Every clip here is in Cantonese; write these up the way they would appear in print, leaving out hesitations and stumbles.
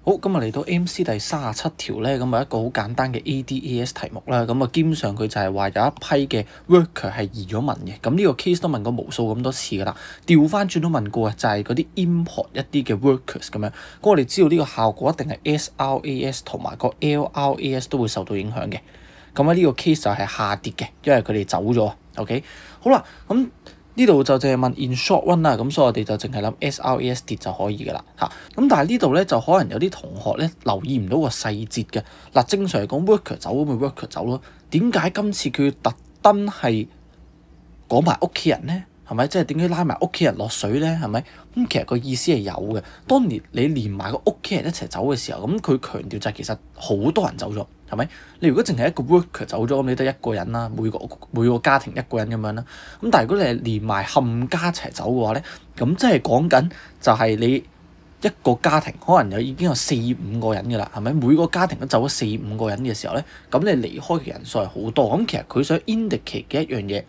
好，今日嚟到 MC 第37條咧，咁啊一個好簡單嘅 ADAS 題目啦，咁啊基本上佢就係話有一批嘅 worker 係移咗民嘅，咁呢個 case 都問過無數咁多次噶啦，調翻轉都問過啊，就係嗰啲 import 一啲嘅 workers 咁樣，咁我哋知道呢個效果一定係 SRAS 同埋個 LRAS 都會受到影響嘅，咁喺呢個 case 就係下跌嘅，因為佢哋走咗 ，OK， 好啦，咁。呢度就淨係問 in short run 啦，咁所以我哋就淨係諗 SRAS 跌就可以噶啦嚇。咁但係呢度咧就可能有啲同學咧留意唔到個細節嘅。嗱，正常嚟講 worker 走咁咪 worker 走咯。點解今次佢要特登係講埋屋企人咧？係咪？即係點解拉埋屋企人落水咧？係咪？咁其實個意思係有嘅。當年你連埋個屋企人一齊走嘅時候，咁佢強調就係其實好多人走咗。係咪？你如果淨係一個 worker 走咗，咁你得一個人啦，每個家庭一個人咁樣啦。咁但係如果你係連埋冚家一齊走嘅話咧，咁即係講緊就係你一個家庭可能已經有4-5個人嘅啦，係咪？每個家庭都走咗4-5個人嘅時候咧，咁你離開嘅人數係好多。咁其實佢想 indicate 嘅一樣嘢，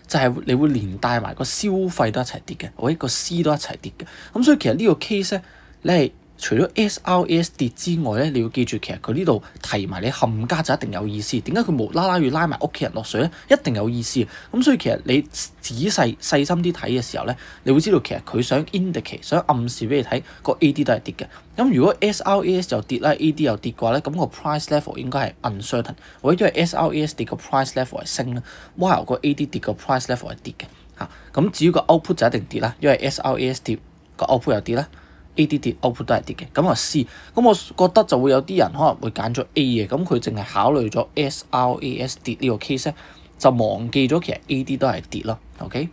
就係你會連帶埋個消費都一齊跌嘅，或者個 C 都一齊跌嘅。咁所以其實呢個 case 咧，你係除咗 SRAS 跌之外咧，你要記住其實佢呢度提埋你冚家就一定有意思。點解佢無啦啦要拉埋屋企人落水咧？一定有意思。咁所以其實你仔細心啲睇嘅時候咧，你會知道其實佢想 indicate 想暗示俾你睇個 AD 都係跌嘅。咁如果 SRAS 又跌啦，AD 又跌嘅話咧，咁個 price level 應該係 uncertain， 或者因為 SRAS 跌個 price level 係升啦，while 個 AD 跌個 price level 係跌嘅嚇。咁至於個 output 就一定跌啦，因為 SRAS 跌個 output 又跌啦。AD 跌 output 都係跌嘅，咁啊 C， 咁我覺得就會有啲人可能會揀咗 A 嘅，咁佢淨係考慮咗 SRAS 跌呢個 case 咧，就忘記咗其實 AD 都係跌咯 ，OK？